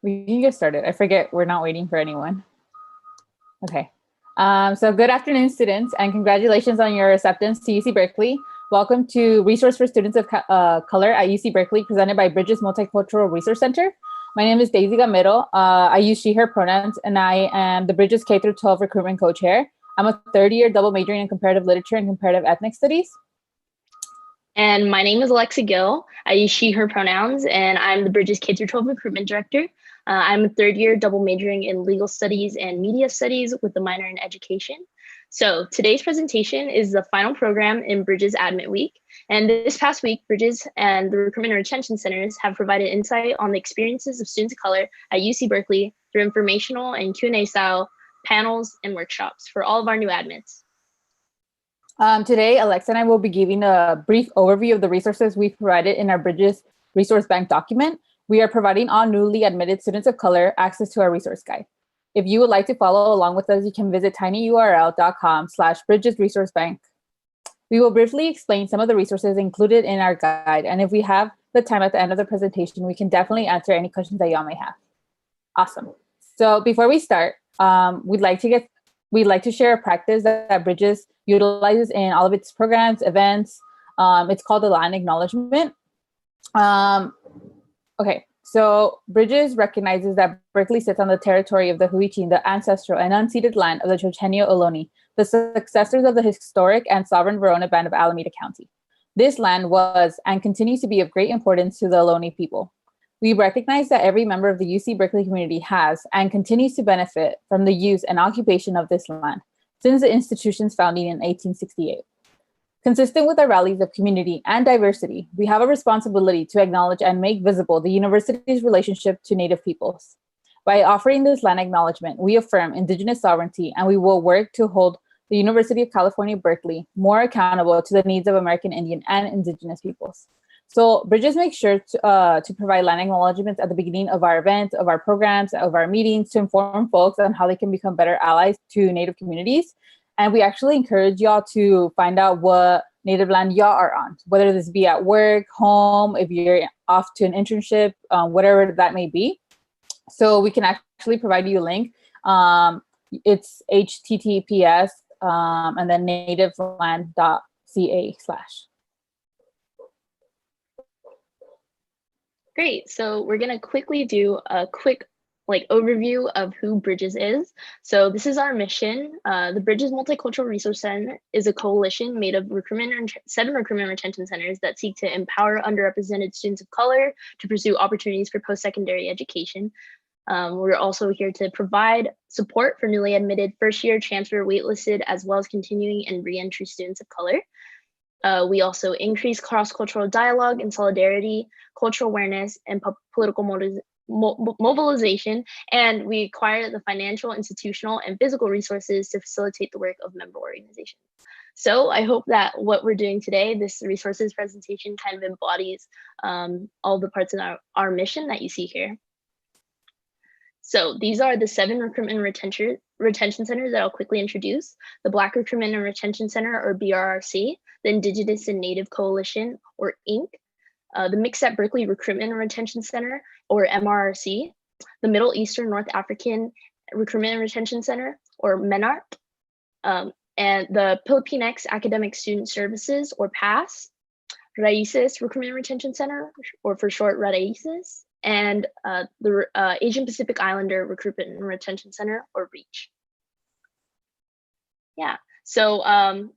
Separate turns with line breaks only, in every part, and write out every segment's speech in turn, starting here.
We can get started. I forget we're not waiting for anyone. Okay. So good afternoon, students, and congratulations on your acceptance to UC Berkeley. Welcome to Resource for Students of Color at UC Berkeley, presented by Bridges Multicultural Resource Center. My name is Daisy Gamero. I use she, her pronouns, and I am the Bridges K-12 recruitment co-chair. I'm a third-year double majoring in comparative literature and comparative ethnic studies.
And my name is Alexa Gill. I use she, her pronouns, and I'm the Bridges K-12 recruitment director. I'm a third-year double majoring in legal studies and media studies with a minor in education. So today's presentation is the final program in Bridges Admit Week. And this past week, Bridges and the Recruitment and Retention Centers have provided insight on the experiences of students of color at UC Berkeley through informational and Q&A style panels and workshops for all of our new admits.
Today, Alexa and I will be giving a brief overview of the resources we've provided in our Bridges Resource Bank document. We are providing all newly admitted students of color access to our resource guide. If you would like to follow along with us, you can visit tinyurl.com/bridgesresourcebank. We will briefly explain some of the resources included in our guide, and if we have the time at the end of the presentation, we can definitely answer any questions that y'all may have. Awesome. So before we start, we'd like to share a practice that Bridges utilizes in all of its programs, events. It's called the land acknowledgement. Okay, so Bridges recognizes that Berkeley sits on the territory of the Huichin, the ancestral and unceded land of the Chochenyo Ohlone, the successors of the historic and sovereign Verona Band of Alameda County. This land was and continues to be of great importance to the Ohlone people. We recognize that every member of the UC Berkeley community has and continues to benefit from the use and occupation of this land since the institution's founding in 1868. Consistent with our values of community and diversity, we have a responsibility to acknowledge and make visible the university's relationship to Native peoples. By offering this land acknowledgement, we affirm Indigenous sovereignty, and we will work to hold the University of California, Berkeley more accountable to the needs of American Indian and Indigenous peoples. So Bridges makes sure to provide land acknowledgements at the beginning of our events, of our programs, of our meetings, to inform folks on how they can become better allies to Native communities. And we actually encourage y'all to find out what Native land y'all are on, whether this be at work, home, if you're off to an internship, whatever that may be. So we can actually provide you a link. It's https and then nativeland.ca/.
Great, so we're gonna quickly do a quick overview of who Bridges is. So this is our mission. The Bridges Multicultural Resource Center is a coalition made of seven recruitment retention centers that seek to empower underrepresented students of color to pursue opportunities for post-secondary education. We're also here to provide support for newly admitted first-year transfer waitlisted, as well as continuing and re-entry students of color. We also increase cross-cultural dialogue and solidarity, cultural awareness, and political mobilization, and we acquire the financial, institutional, and physical resources to facilitate the work of member organizations. So I hope that what we're doing today, this resources presentation, kind of embodies all the parts of our mission that you see here. So these are the 7 recruitment retention centers that I'll quickly introduce: the Black Recruitment and Retention Center, or BRRC, the Indigenous and Native Coalition, or INC, the Mixed at Berkeley Recruitment and Retention Center, or MRRC, the Middle Eastern North African Recruitment and Retention Center, or MENARC, and the Filipinx Academic Student Services, or PASS, Raices Recruitment and Retention Center, or for short, Raices, and the Asian Pacific Islander Recruitment and Retention Center, or REACH. Yeah, so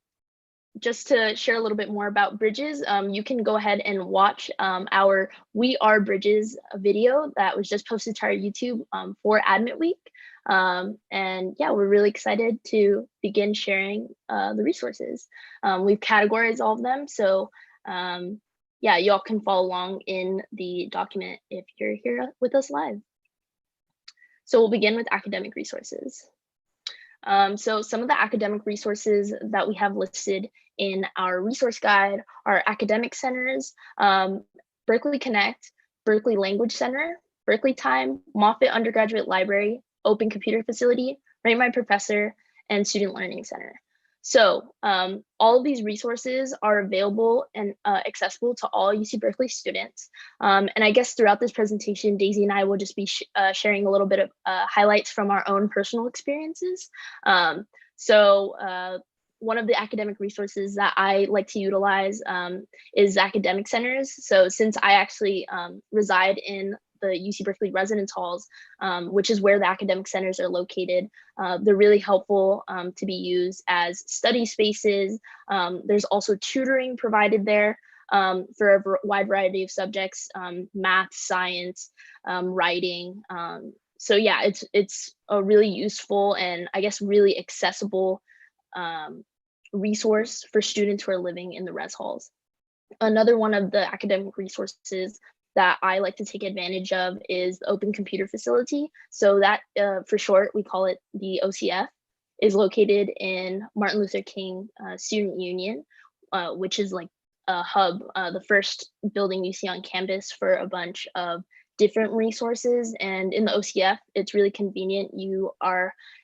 just to share a little bit more about Bridges, you can go ahead and watch our We Are Bridges video that was just posted to our YouTube for Admit Week. And yeah, we're really excited to begin sharing the resources. We've categorized all of them, so yeah, y'all can follow along in the document if you're here with us live. So we'll begin with academic resources. So some of the academic resources that we have listed in our resource guide are academic centers, Berkeley Connect, Berkeley Language Center, Berkeley Time, Moffitt Undergraduate Library, Open Computer Facility, Rate My Professor, and Student Learning Center. So all of these resources are available and accessible to all UC Berkeley students. And I guess throughout this presentation, Daisy and I will just be sharing a little bit of highlights from our own personal experiences. One of the academic resources that I like to utilize is academic centers. So since I actually reside in the UC Berkeley residence halls, which is where the academic centers are located. They're really helpful to be used as study spaces. There's also tutoring provided there for a wide variety of subjects, math, science, writing. So yeah, it's a really useful and I guess really accessible resource for students who are living in the res halls. Another one of the academic resources that I like to take advantage of is the Open Computer Facility. So that, for short, we call it the OCF, is located in Martin Luther King Student Union, which is like a hub, the first building you see on campus for a bunch of different resources. And in the OCF, it's really convenient.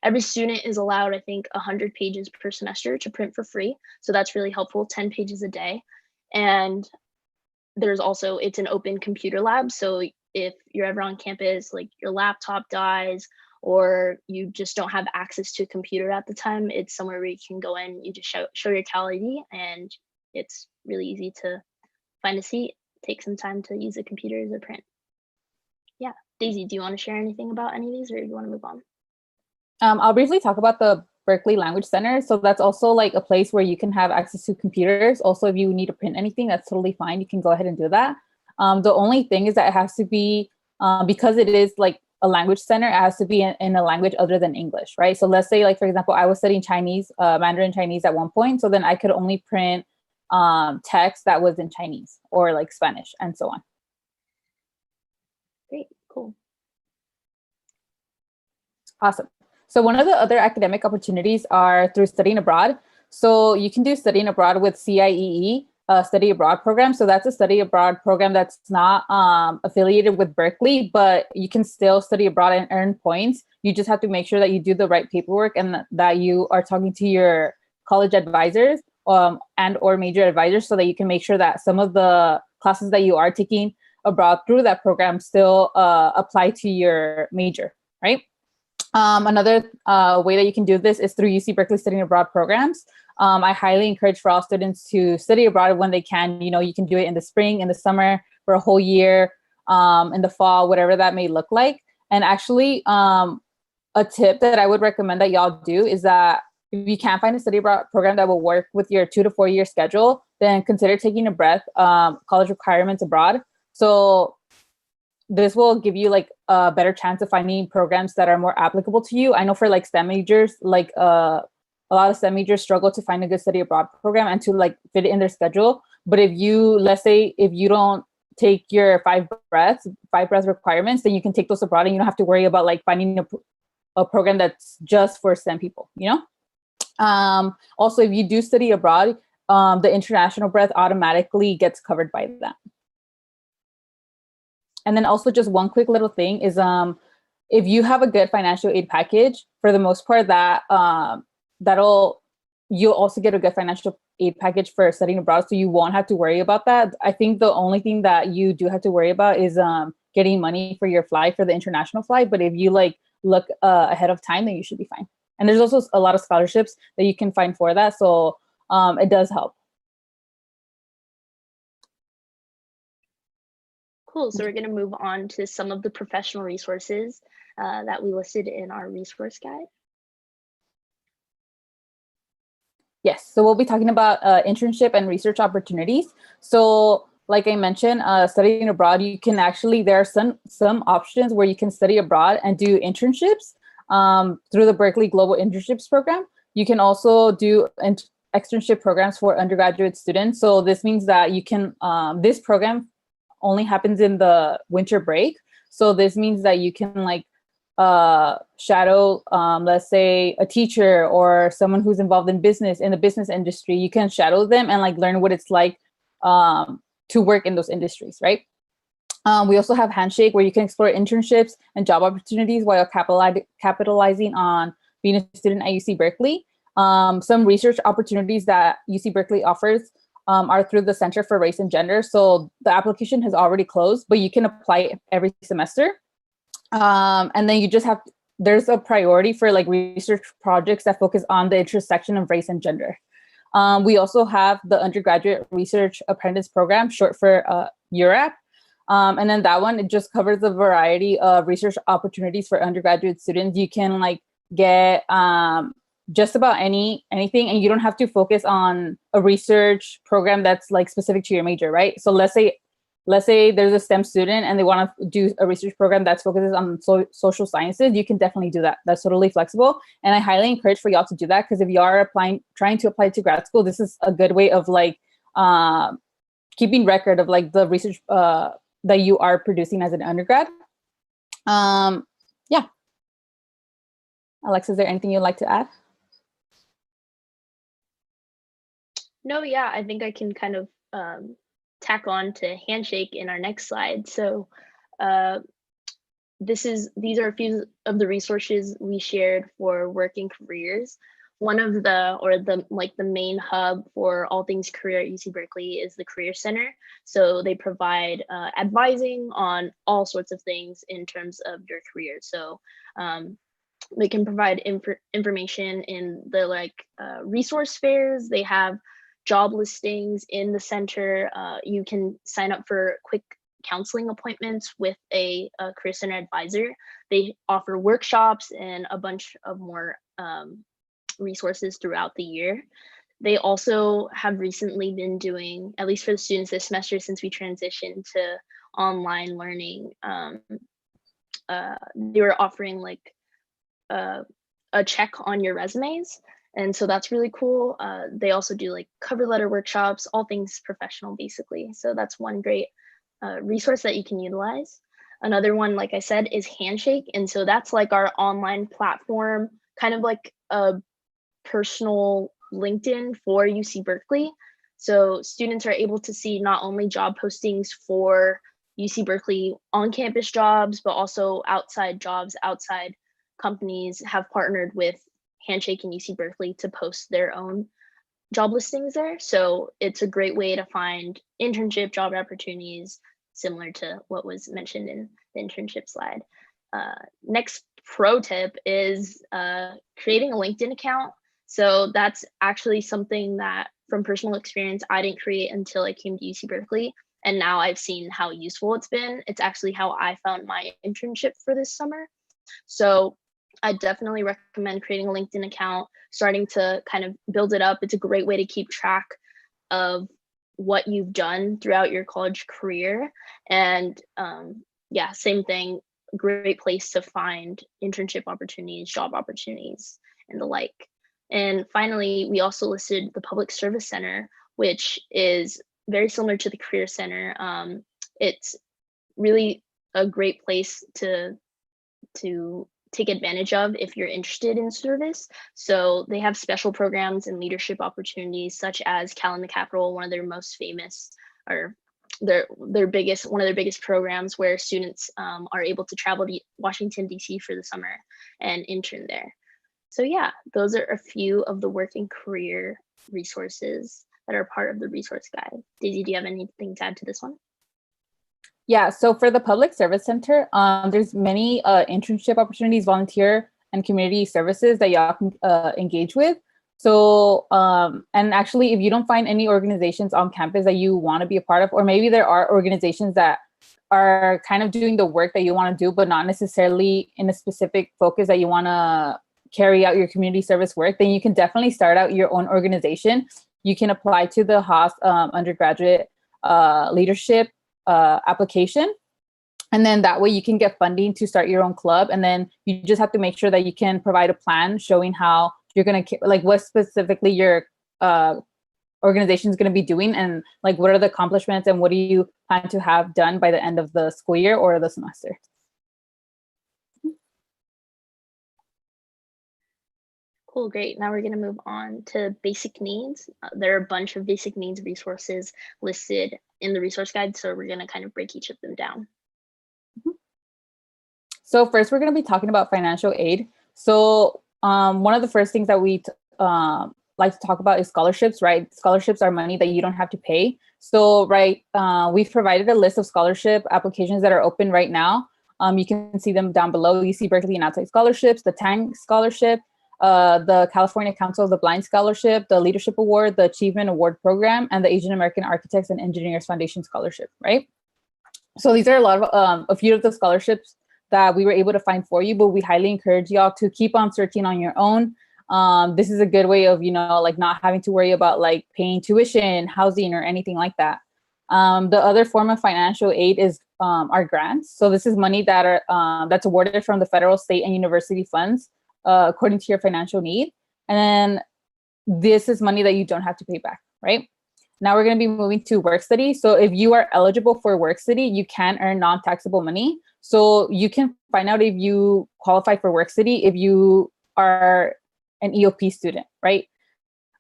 Every student is allowed, I think, 100 pages per semester to print for free. So that's really helpful, 10 pages a day. And there's also, it's an open computer lab. So if you're ever on campus, like your laptop dies or you just don't have access to a computer at the time, it's somewhere where you can go in, you just show your Cal ID, and it's really easy to find a seat, take some time to use the computer as a print. Yeah, Daisy, do you want to share anything about any of these, or do you want to move on?
I'll briefly talk about the Berkeley Language Center. So that's also like a place where you can have access to computers. Also, if you need to print anything, that's totally fine. You can go ahead and do that. The only thing is that it has to be, because it is like a language center, it has to be in a language other than English, right? So let's say, like, for example, I was studying Chinese, Mandarin Chinese at one point. So then I could only print text that was in Chinese or like Spanish and so on.
Great, cool.
Awesome. So one of the other academic opportunities are through studying abroad. So you can do studying abroad with CIEE, study abroad program. So that's a study abroad program that's not affiliated with Berkeley, but you can still study abroad and earn points. You just have to make sure that you do the right paperwork and that you are talking to your college advisors and or major advisors so that you can make sure that some of the classes that you are taking abroad through that program still apply to your major, right? Another way that you can do this is through UC Berkeley studying abroad programs. I highly encourage for all students to study abroad when they can. You know, you can do it in the spring, in the summer, for a whole year, in the fall, whatever that may look like. And actually, a tip that I would recommend that y'all do is that if you can't find a study abroad program that will work with your 2 to 4 year schedule, then consider taking a breath, college requirements abroad. So this will give you like a better chance of finding programs that are more applicable to you. I know for like STEM majors, like a lot of STEM majors struggle to find a good study abroad program and to like fit it in their schedule. But if you, let's say, if you don't take your 5 breath requirements, then you can take those abroad and you don't have to worry about like finding a program that's just for STEM people, you know? Also, if you do study abroad, the international breath automatically gets covered by that. And then also just one quick little thing is if you have a good financial aid package, for the most part, that you'll also get a good financial aid package for studying abroad, so you won't have to worry about that. I think the only thing that you do have to worry about is getting money for your flight, for the international flight. But if you like look ahead of time, then you should be fine. And there's also a lot of scholarships that you can find for that, so it does help.
Cool. So we're going to move on to some of the professional resources that we listed in our resource guide.
Yes, so we'll be talking about internship and research opportunities. So like I mentioned, studying abroad, you can actually, there are some options where you can study abroad and do internships through the Berkeley Global Internships Program. You can also do externship programs for undergraduate students. So this means that you can, this program only happens in the winter break. So this means that you can like shadow, let's say a teacher or someone who's involved in the business industry. You can shadow them and like learn what it's like to work in those industries, right? We also have Handshake, where you can explore internships and job opportunities while capitalizing on being a student at UC Berkeley. Some research opportunities that UC Berkeley offers are through the Center for Race and Gender. So the application has already closed, but you can apply every semester. And then you just have, there's a priority for like research projects that focus on the intersection of race and gender. We also have the Undergraduate Research Apprentice Program, short for URAP. And then that one, it just covers a variety of research opportunities for undergraduate students. You can like get just about anything, and you don't have to focus on a research program that's like specific to your major, right? So let's say there's a STEM student and they want to do a research program that focuses on social sciences. You can definitely do that. That's totally flexible. And I highly encourage for y'all to do that, because if you are trying to apply to grad school, this is a good way of like keeping record of like the research that you are producing as an undergrad. Yeah. Alexa, is there anything you'd like to add?
No, yeah, I think I can kind of tack on to Handshake in our next slide. So these are a few of the resources we shared for working careers. One of the main hub for all things career at UC Berkeley is the Career Center. So they provide advising on all sorts of things in terms of your career. So they can provide information in the resource fairs. They have job listings in the center. You can sign up for quick counseling appointments with a Career Center advisor. They offer workshops and a bunch of more resources throughout the year. They also have recently been doing, at least for the students this semester since we transitioned to online learning, they were offering like a check on your resumes. And so that's really cool. They also do like cover letter workshops, all things professional, basically. So that's one great resource that you can utilize. Another one, like I said, is Handshake. And so that's like our online platform, kind of like a personal LinkedIn for UC Berkeley. So students are able to see not only job postings for UC Berkeley on-campus jobs, but also outside jobs, outside companies have partnered with Handshake and UC Berkeley to post their own job listings there. So it's a great way to find internship job opportunities, similar to what was mentioned in the internship slide. Next pro tip is creating a LinkedIn account. So that's actually something that, from personal experience, I didn't create until I came to UC Berkeley. And now I've seen how useful it's been. It's actually how I found my internship for this summer. So I definitely recommend creating a LinkedIn account, starting to kind of build it up. It's a great way to keep track of what you've done throughout your college career. And yeah, same thing, great place to find internship opportunities, job opportunities, and the like. And finally, we also listed the Public Service Center, which is very similar to the Career Center. It's really a great place to take advantage of if you're interested in service. So they have special programs and leadership opportunities, such as Cal in the Capital, one of their most famous, or one of their biggest programs, where students are able to travel to Washington, DC for the summer and intern there. So yeah, those are a few of the working career resources that are part of the resource guide. Daisy, do you have anything to add to this one?
Yeah, so for the Public Service Center, there's many internship opportunities, volunteer and community services that y'all can engage with. So, and actually, if you don't find any organizations on campus that you want to be a part of, or maybe there are organizations that are kind of doing the work that you want to do, but not necessarily in a specific focus that you want to carry out your community service work, then you can definitely start out your own organization. You can apply to the Haas undergraduate leadership application. And then that way you can get funding to start your own club. And then you just have to make sure that you can provide a plan showing how you're going to, like, what specifically your organization is going to be doing, and like what are the accomplishments and what do you plan to have done by the end of the school year or the semester.
Cool, great. Now we're going to move on to basic needs. There are a bunch of basic needs resources listed in the resource guide, so we're going to kind of break each of them down.
So first, we're going to be talking about financial aid. So one of the first things that we like to talk about is scholarships, right? Scholarships are money that you don't have to pay. So, right, we've provided a list of scholarship applications that are open right now. You can see them down below. UC Berkeley and Outside Scholarships, the Tang Scholarship, the California Council of the Blind Scholarship, the Leadership Award, the Achievement Award Program, and the Asian American Architects and Engineers Foundation Scholarship, right? So these are a few of the scholarships that we were able to find for you, but we highly encourage y'all to keep on searching on your own. This is a good way of, like not having to worry about like paying tuition, housing, or anything like that. The other form of financial aid is our grants. So this is money that that's awarded from the federal, state, and university funds according to your financial need. And then this is money that you don't have to pay back, right? Now we're going to be moving to work study. So if you are eligible for work study, you can earn non-taxable money. So you can find out if you qualify for work study if you are an EOP student, right?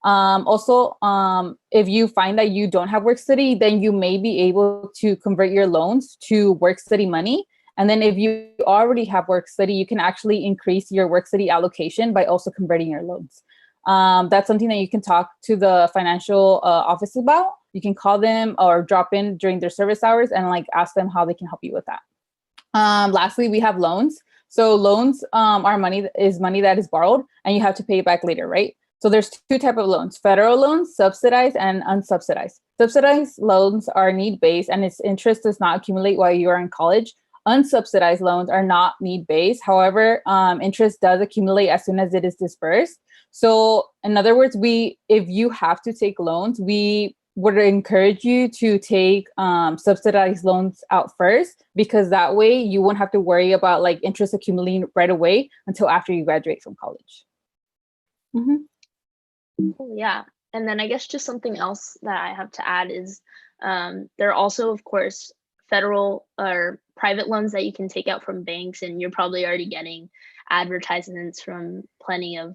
Also, if you find that you don't have work study, then you may be able to convert your loans to work study money. And then if you already have work study, you can actually increase your work study allocation by also converting your loans. That's something that you can talk to the financial office about. You can call them or drop in during their service hours and like ask them how they can help you with that. Lastly, we have loans. So loans are money that is borrowed and you have to pay it back later, right? So there's two types of loans: federal loans, subsidized, and unsubsidized. Subsidized loans are need-based and its interest does not accumulate while you are in college. Unsubsidized loans are not need-based. However, interest does accumulate as soon as it is dispersed. So in other words, if you have to take loans, we would encourage you to take subsidized loans out first, because that way you won't have to worry about like interest accumulating right away until after you graduate from college. Mm-hmm.
Yeah. And then I guess just something else that I have to add is there are also, of course, federal or private loans that you can take out from banks, and you're probably already getting advertisements from plenty of,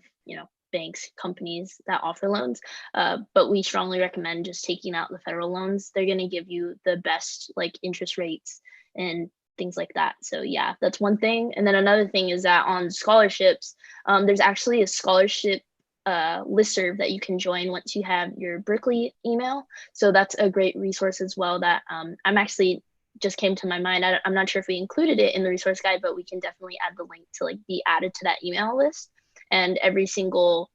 banks, companies that offer loans. But we strongly recommend just taking out the federal loans. They're going to give you the best like interest rates and things like that. So yeah, that's one thing. And then another thing is that on scholarships, there's actually a scholarship listserv that you can join once you have your Berkeley email. So that's a great resource as well that I'm actually just came to my mind. I'm not sure if we included it in the resource guide, but we can definitely add the link to like be added to that email list. And every single,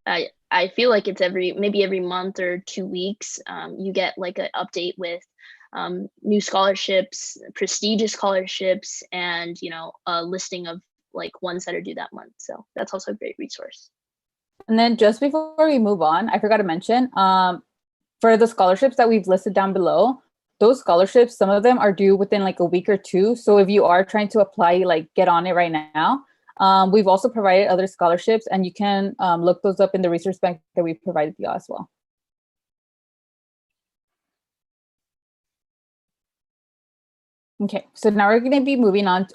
I feel like it's maybe every month or 2 weeks, you get like an update with new scholarships, prestigious scholarships, and a listing of like ones that are due that month. So that's also a great resource.
And then just before we move on, I forgot to mention, for the scholarships that we've listed down below, those scholarships, some of them are due within like a week or two. So if you are trying to apply, like get on it right now. We've also provided other scholarships, and you can look those up in the resource bank that we provided you as well. Okay, so now we're going to be moving on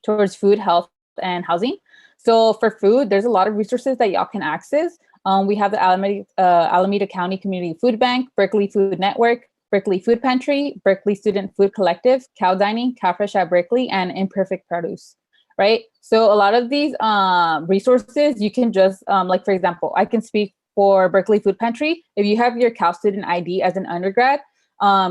towards food, health, and housing. So for food, there's a lot of resources that y'all can access. We have the Alameda County Community Food Bank, Berkeley Food Network, Berkeley Food Pantry, Berkeley Student Food Collective, Cow Dining, CowFresh at Berkeley, and Imperfect Produce, right? So a lot of these resources, you can just, like for example, I can speak for Berkeley Food Pantry. If you have your Cal Student ID as an undergrad,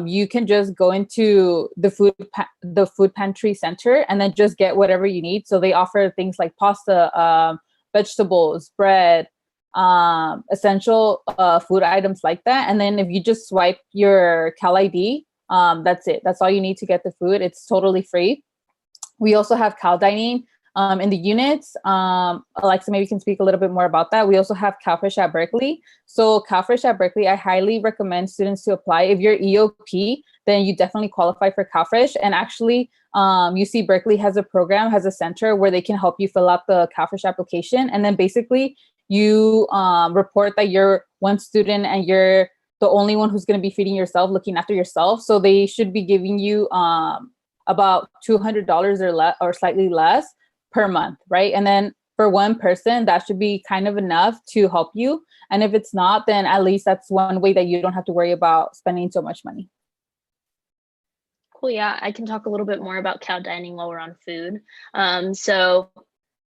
you can just go into the food pantry center and then just get whatever you need. So they offer things like pasta, vegetables, bread, essential food items like that. And then if you just swipe your Cal ID, that's it. That's all you need to get the food. It's totally free. We also have Cal Dining in the units. Alexa maybe can speak a little bit more about that. We also have CowFresh at Berkeley. So CowFresh at Berkeley, I highly recommend students to apply. If you're EOP, then you definitely qualify for CowFresh. And actually, UC Berkeley has a center where they can help you fill out the CowFresh application. And then basically you report that you're one student and you're the only one who's going to be feeding yourself, looking after yourself. So they should be giving you about $200 or less or slightly less per month, right? And then for one person, that should be kind of enough to help you. And if it's not, then at least that's one way that you don't have to worry about spending so much money.
Cool. Yeah, I can talk a little bit more about Cow Dining while we're on food. So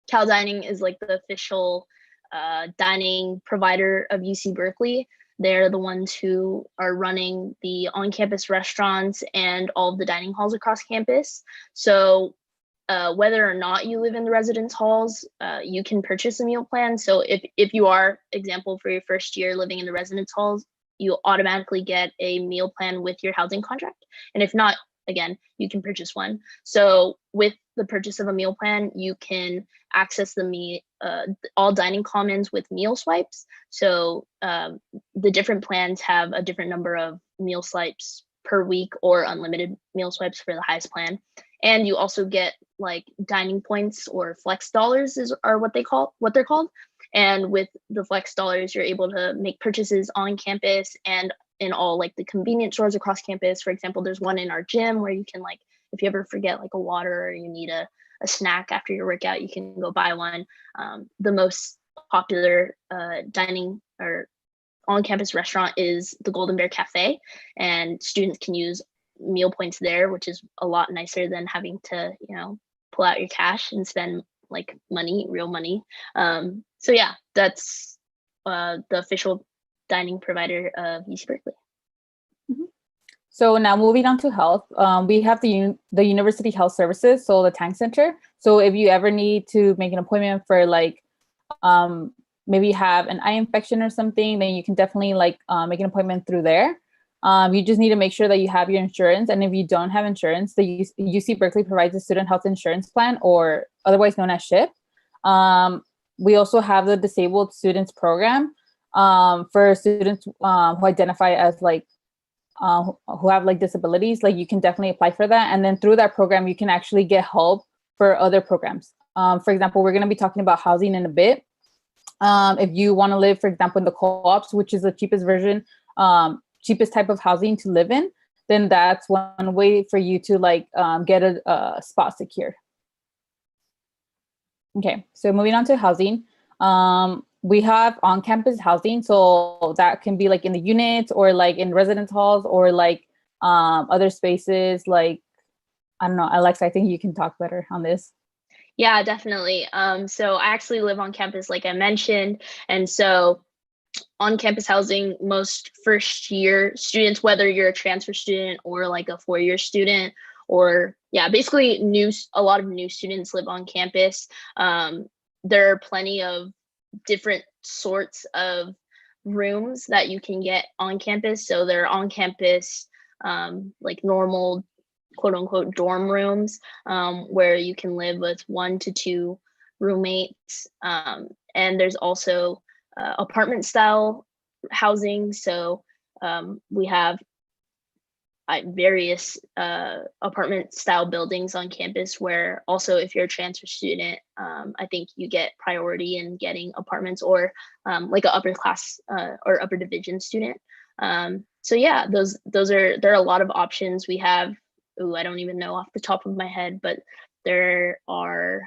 Cow Dining is like the official dining provider of UC Berkeley. They're the ones who are running the on-campus restaurants and all of the dining halls across campus. So whether or not you live in the residence halls, you can purchase a meal plan. So if you are, example, for your first year living in the residence halls, you'll automatically get a meal plan with your housing contract. And if not, again, you can purchase one. So with the purchase of a meal plan, you can access all dining commons with meal swipes. So the different plans have a different number of meal swipes per week or unlimited meal swipes for the highest plan. And you also get like dining points or flex dollars are what they're called. And with the flex dollars, you're able to make purchases on campus and in all like the convenience stores across campus. For example, there's one in our gym where you can, like, if you ever forget like a water or you need a snack after your workout, you can go buy one. The most popular dining or on-campus restaurant is the Golden Bear Cafe, and students can use meal points there, which is a lot nicer than having to, pull out your cash and spend like real money. So yeah, that's the official dining provider of UC Berkeley.
Mhm. So now moving on to health, we have the University Health Services, so the Tank Center. So if you ever need to make an appointment for like maybe have an eye infection or something, then you can definitely like make an appointment through there. You just need to make sure that you have your insurance. And if you don't have insurance, the UC Berkeley provides a student health insurance plan, or otherwise known as SHIP. We also have the Disabled Students Program for students who identify as like, who have like disabilities. Like you can definitely apply for that. And then through that program, you can actually get help for other programs. For example, we're going to be talking about housing in a bit. If you want to live, for example, in the co-ops, which is the cheapest version, cheapest type of housing to live in, then that's one way for you to like get a spot secured. Okay, so moving on to housing. We have on-campus housing, so that can be like in the units or like in residence halls or like other spaces. Like, I don't know, Alexa, I think you can talk better on this.
Yeah, definitely. So I actually live on campus, like I mentioned, and so on-campus housing, most first-year students, whether you're a transfer student or like a four-year student, or yeah, basically a lot of new students live on campus. There are plenty of different sorts of rooms that you can get on campus. So there are on campus like normal quote unquote dorm rooms where you can live with 1 to 2 roommates. And there's also apartment style housing. So we have various apartment style buildings on campus where also if you're a transfer student, I think you get priority in getting apartments or like an upper class or upper division student. So yeah, there are a lot of options we have. I don't even know off the top of my head, but there are,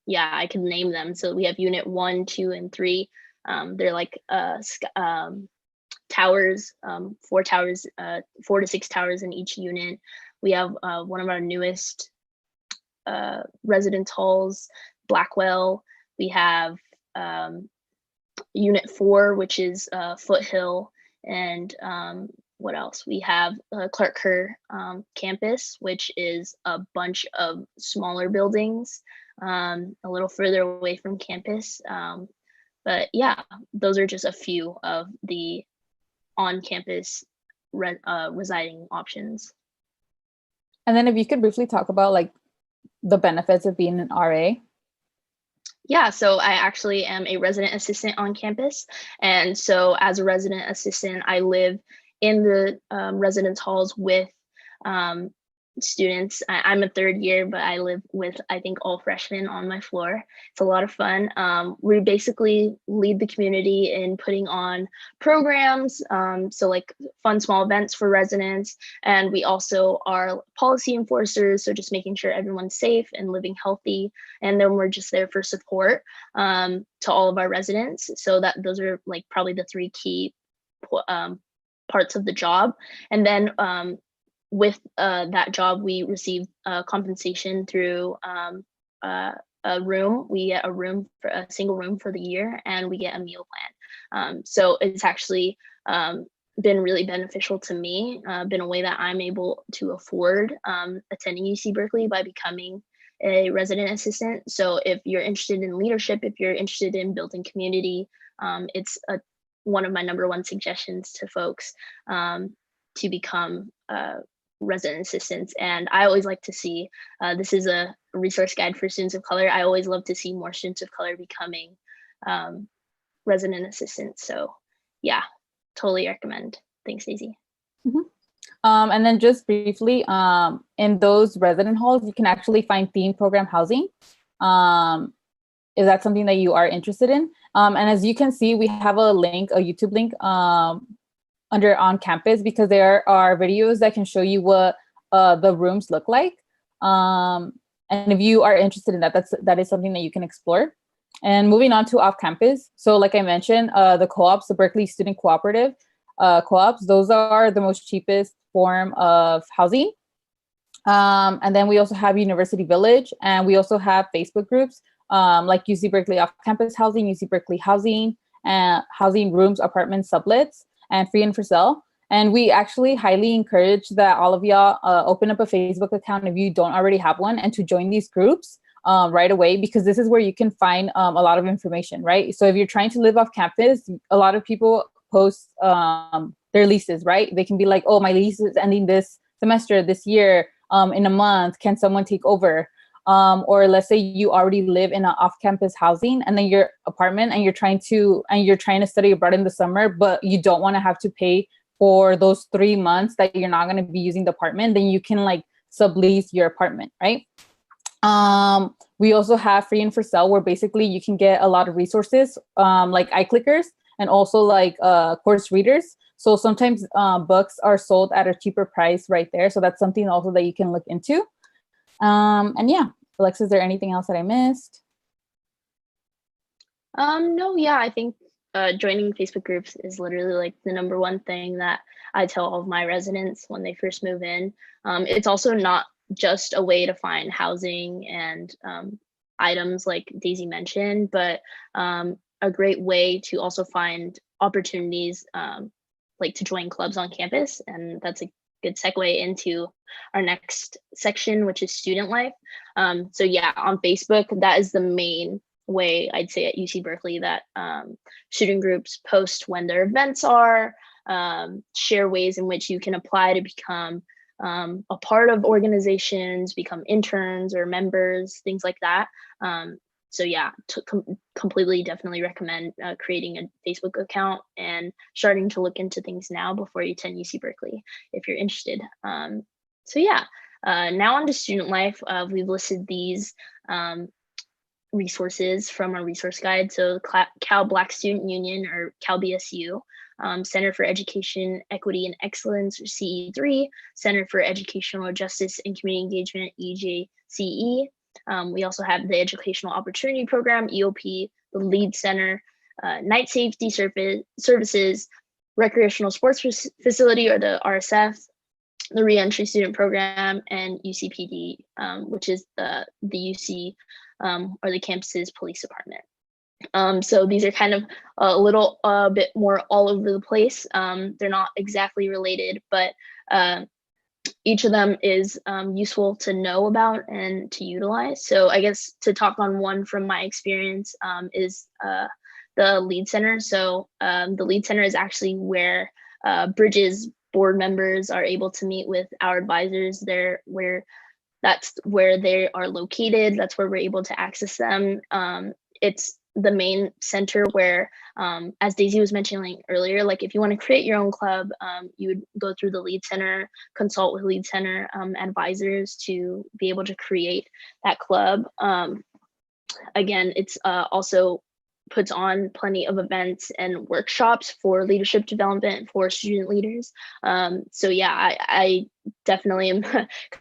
yeah, I can name them. So we have unit 1, 2, and 3. They're like towers, 4 towers, 4 to 6 towers in each unit. We have one of our newest residence halls, Blackwell. We have unit 4, which is Foothill, and what else? We have Clark Kerr campus, which is a bunch of smaller buildings a little further away from campus. But yeah, those are just a few of the on-campus residing options.
And then if you could briefly talk about like the benefits of being an RA.
Yeah, so I actually am a resident assistant on campus. And so as a resident assistant, I live in the residence halls with students. I'm a third year, but I live with, I think, all freshmen on my floor. It's a lot of fun. We basically lead the community in putting on programs, so like fun small events for residents. And we also are policy enforcers, so just making sure everyone's safe and living healthy. And then we're just there for support to all of our residents. So those are like probably the 3 key parts of the job. And then with that job, we receive compensation through a a room. We get a single room for the year, and we get a meal plan. So it's actually been really beneficial to me, been a way that I'm able to afford attending UC Berkeley by becoming a resident assistant. So if you're interested in leadership, if you're interested in building community, it's one of my #1 suggestions to folks to become resident assistants. And I always like to see, this is a resource guide for students of color. I always love to see more students of color becoming resident assistants. So yeah, totally recommend. Thanks, Daisy.
And then just briefly, in those resident halls, you can actually find theme program housing. Is that something that you are interested in? And as you can see, we have a link, a YouTube link under on campus, because there are videos that can show you what the rooms look like. And if you are interested in that, that is something that you can explore. And moving on to off campus. So like I mentioned, the co-ops, the Berkeley Student Cooperative co-ops, those are the most cheapest form of housing. And then we also have University Village, and we also have Facebook groups like UC Berkeley Off Campus Housing, UC Berkeley Housing, and Housing Rooms, Apartments, Sublets, and Free and for Sale. And we actually highly encourage that all of y'all open up a Facebook account if you don't already have one, and to join these groups right away, because this is where you can find a lot of information, right? So if you're trying to live off campus, a lot of people post their leases, right? They can be like, oh, my lease is ending this semester, this year, in a month, can someone take over? Or let's say you already live in an off-campus housing, and then your apartment, and you're trying to study abroad in the summer, but you don't want to have to pay for those 3 months that you're not going to be using the apartment, then you can like sublease your apartment, right? We also have Free and for Sale, where basically you can get a lot of resources, like iClickers, and also like course readers. So sometimes books are sold at a cheaper price right there. So that's something also that you can look into. And yeah, Alexa, is there anything else that I missed?
No, yeah, I think joining Facebook groups is literally like the #1 thing that I tell all of my residents when they first move in. It's also not just a way to find housing and items like Daisy mentioned, but a great way to also find opportunities like to join clubs on campus. And that's a good segue into our next section, which is student life. So yeah, on Facebook, that is the main way I'd say at UC Berkeley that student groups post when their events are, share ways in which you can apply to become a part of organizations, become interns or members, things like that. So yeah, completely definitely recommend creating a Facebook account and starting to look into things now before you attend UC Berkeley if you're interested. So yeah, now on to student life. We've listed these resources from our resource guide. So Cal Black Student Union, or Cal BSU, Center for Education, Equity and Excellence, or CE3, Center for Educational Justice and Community Engagement, EJCE. We also have the Educational Opportunity Program, EOP, the LEAD Center, Night Safety Services, Recreational Sports Facility, or the RSF, the Reentry Student Program, and UCPD, which is the UC or the campus's police department. So these are kind of a little bit more all over the place. They're not exactly related, but each of them is useful to know about and to utilize. So I guess to talk on one from my experience is the LEAD Center. So the LEAD Center is actually where Bridges board members are able to meet with our advisors. That's where they are located. That's where we're able to access them. It's the main center where, as Daisy was mentioning earlier, like if you want to create your own club, you would go through the LEAD Center, consult with LEAD Center advisors to be able to create that club. Again, it's also puts on plenty of events and workshops for leadership development for student leaders. So yeah, I definitely am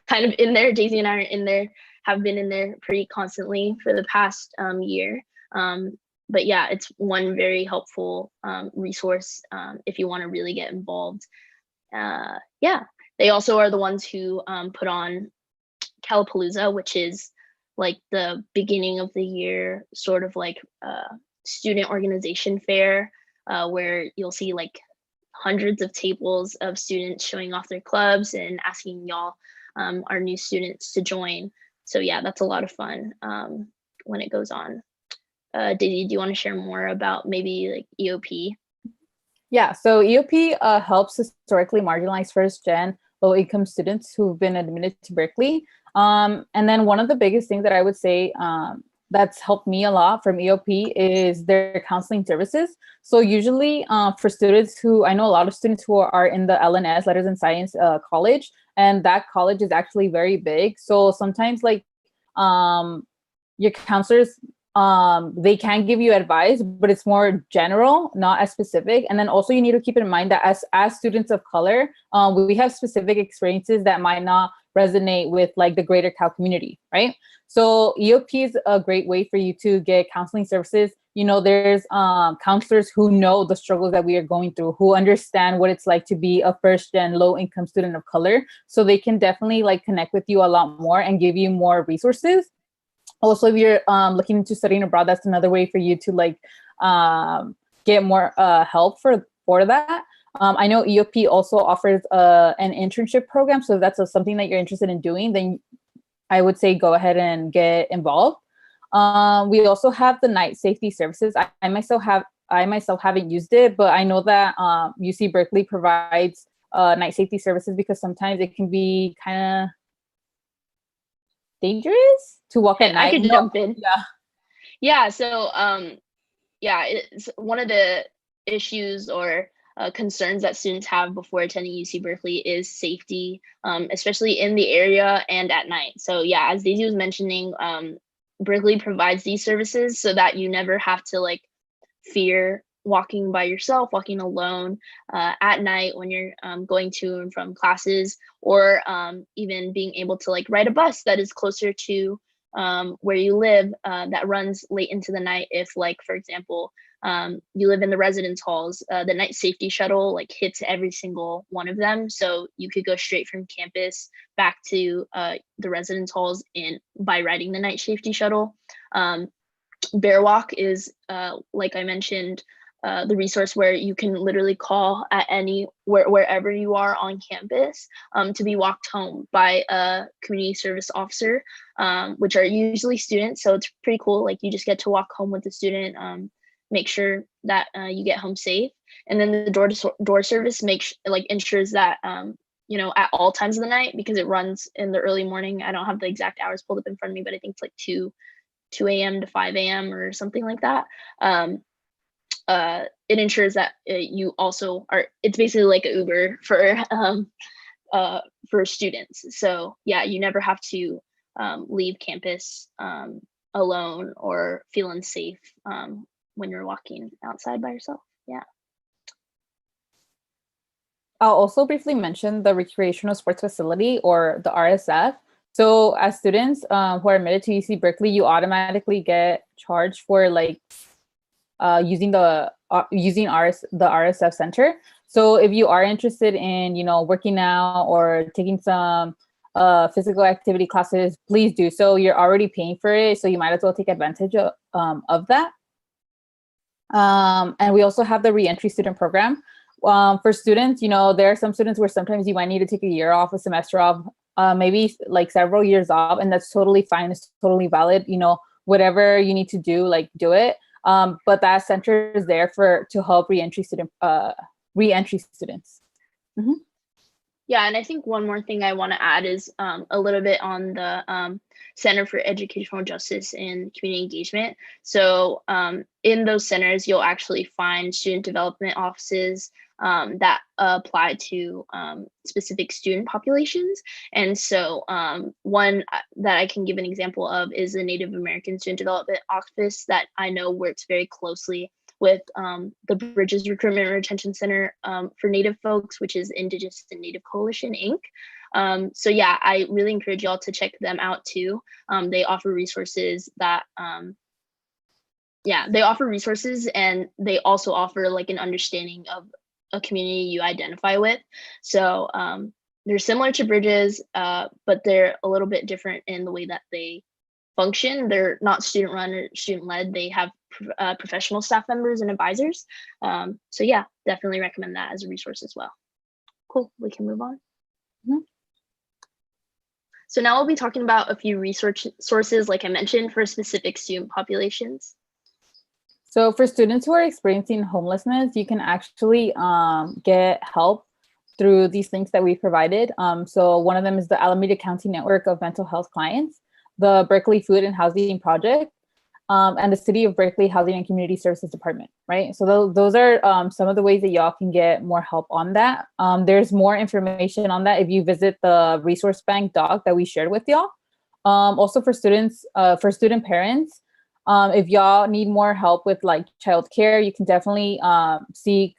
kind of in there. Daisy and I are in there, have been in there pretty constantly for the past year. But yeah, it's one very helpful resource if you want to really get involved. Yeah, they also are the ones who put on Calapalooza, which is like the beginning of the year sort of like student organization fair, where you'll see like hundreds of tables of students showing off their clubs and asking y'all, our new students, to join. So yeah, that's a lot of fun when it goes on. Daisy, do you want to share more about maybe like EOP?
Yeah, so EOP helps historically marginalized first-gen low-income students who've been admitted to Berkeley. And then one of the biggest things that I would say that's helped me a lot from EOP is their counseling services. So usually for students who, I know a lot of students who are in the LNS, Letters and Science college, and that college is actually very big. So sometimes like your counselors, they can give you advice, but it's more general, not as specific. And then also you need to keep in mind that as students of color, we have specific experiences that might not resonate with like the greater Cal community, right? So EOP is a great way for you to get counseling services. You know, there's counselors who know the struggles that we are going through, who understand what it's like to be a first-gen low-income student of color. So they can definitely like connect with you a lot more and give you more resources. Also, if you're looking into studying abroad, that's another way for you to like get more help for that. I know EOP also offers an internship program. So if that's something that you're interested in doing, then I would say go ahead and get involved. We also have the night safety services. I myself haven't used it, but I know that UC Berkeley provides night safety services because sometimes it can be kind of dangerous to walk at night.
I could jump in.
Yeah.
Yeah. So, yeah, it's one of the issues or concerns that students have before attending UC Berkeley is safety, especially in the area and at night. So yeah, as Daisy was mentioning, Berkeley provides these services so that you never have to like fear walking by yourself, walking alone at night when you're going to and from classes, or even being able to like ride a bus that is closer to where you live that runs late into the night. If like, for example, you live in the residence halls, the night safety shuttle like hits every single one of them. So you could go straight from campus back to the residence halls by riding the night safety shuttle. Bear Walk is, like I mentioned, the resource where you can literally call at wherever you are on campus to be walked home by a community service officer, which are usually students. So it's pretty cool. Like you just get to walk home with the student, make sure that you get home safe. And then the door service ensures that you know, at all times of the night, because it runs in the early morning. I don't have the exact hours pulled up in front of me, but I think it's like 2 a.m. to 5 a.m. or something like that. It ensures that you also are, it's basically like an Uber for students. So yeah, you never have to leave campus alone or feel unsafe when you're walking outside by yourself. Yeah.
I'll also briefly mention the recreational sports facility, or the RSF. So as students who are admitted to UC Berkeley, you automatically get charged for like using the RSF center. So if you are interested in, you know, working out or taking some physical activity classes, please do so. You're already paying for it, so you might as well take advantage of that. And we also have the reentry student program. For students, you know, there are some students where sometimes you might need to take a year off, a semester off, maybe like several years off, and that's totally fine. It's totally valid. You know, whatever you need to do, like do it. But that center is there to help reentry students. Mm-hmm.
Yeah, and I think one more thing I want to add is a little bit on the Center for Educational Justice and Community Engagement. So in those centers, you'll actually find student development offices that apply to specific student populations. And so one that I can give an example of is the Native American Student Development Office that I know works very closely with the Bridges Recruitment and Retention Center for Native folks, which is Indigenous and Native Coalition, Inc. So yeah, I really encourage y'all to check them out too. They offer resources that, they offer resources, and they also offer like an understanding of a community you identify with. So they're similar to Bridges, but they're a little bit different in the way that they function. They're not student run or student led. They have professional staff members and advisors. So yeah, definitely recommend that as a resource as well. Cool, we can move on.
Mhm.
So now we'll be talking about a few research sources, like I mentioned, for specific student populations.
So for students who are experiencing homelessness, you can actually get help through these links that we provided. So one of them is the Alameda County Network of Mental Health Clients, the Berkeley Food and Housing Project, and the City of Berkeley Housing and Community Services Department, right? So those are some of the ways that y'all can get more help on that. There's more information on that if you visit the resource bank doc that we shared with y'all. Also for students, for student parents, if y'all need more help with like childcare, you can definitely seek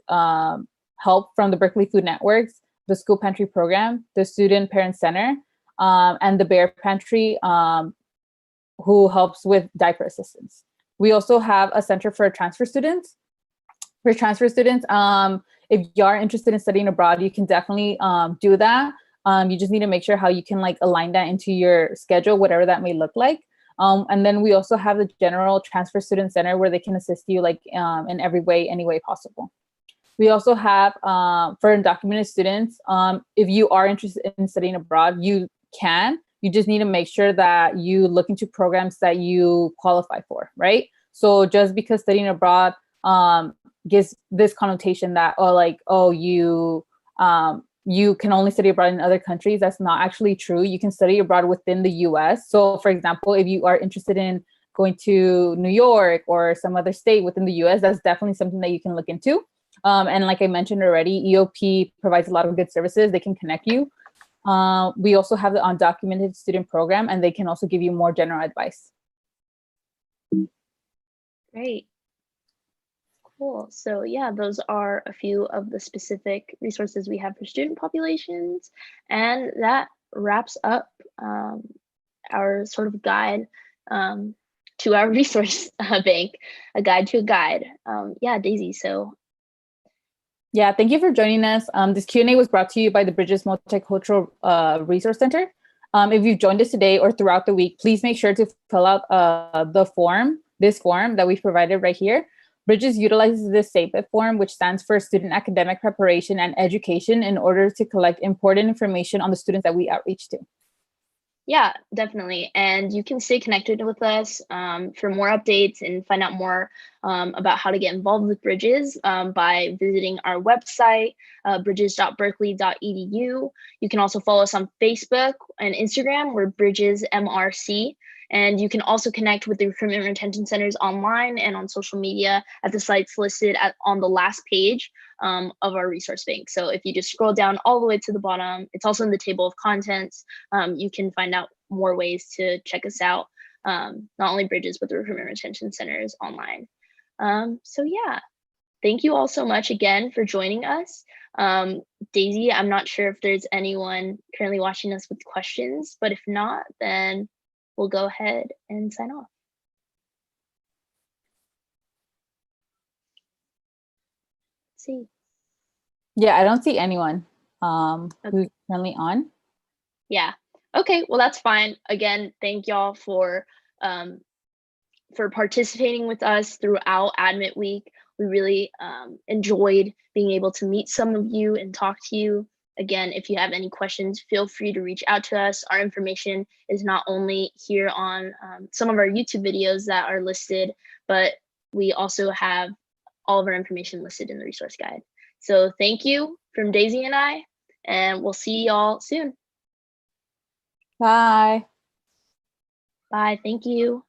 help from the Berkeley Food Networks, the School Pantry Program, the Student Parent Center, and the Bear Pantry, who helps with diaper assistance. We also have a center for transfer students. For transfer students, if you are interested in studying abroad, you can definitely do that. You just need to make sure how you can like align that into your schedule, whatever that may look like. And then we also have the General Transfer Student Center where they can assist you like in every way, any way possible. We also have for undocumented students, if you are interested in studying abroad, you can. You just need to make sure that you look into programs that you qualify for, right? So just because studying abroad gives this connotation that, you can only study abroad in other countries. That's not actually true. You can study abroad within the US. So for example, if you are interested in going to New York or some other state within the US, that's definitely something that you can look into. And like I mentioned already, EOP provides a lot of good services. They can connect you. We also have the undocumented student program, and they can also give you more general advice.
Great. Cool. So yeah, those are a few of the specific resources we have for student populations. And that wraps up our sort of guide to our resource bank, a guide to a guide. Yeah, Daisy, so.
Yeah, thank you for joining us. This Q&A was brought to you by the Bridges Multicultural Resource Center. If you've joined us today or throughout the week, please make sure to fill out this form that we've provided right here. Bridges utilizes this SAPIT form, which stands for Student Academic Preparation and Education, in order to collect important information on the students that we outreach to.
Yeah, definitely. And you can stay connected with us for more updates and find out more about how to get involved with Bridges by visiting our website, bridges.berkeley.edu. You can also follow us on Facebook and Instagram. We're Bridges MRC. And you can also connect with the Recruitment and Retention Centers online and on social media at the sites listed on the last page of our resource bank. So if you just scroll down all the way to the bottom, it's also in the table of contents. You can find out more ways to check us out, not only Bridges, but the Recruitment and Retention Centers online. So yeah, thank you all so much again for joining us. Daisy, I'm not sure if there's anyone currently watching us with questions, but if not, then we'll go ahead and sign off. Let's see.
Yeah, I don't see anyone who's currently on.
Yeah. Okay. Well, that's fine. Again, thank y'all for participating with us throughout Admit Week. We really enjoyed being able to meet some of you and talk to you. Again, if you have any questions, feel free to reach out to us. Our information is not only here on some of our YouTube videos that are listed, but we also have all of our information listed in the resource guide. So thank you from Daisy and I, and we'll see y'all soon.
Bye.
Bye. Thank you.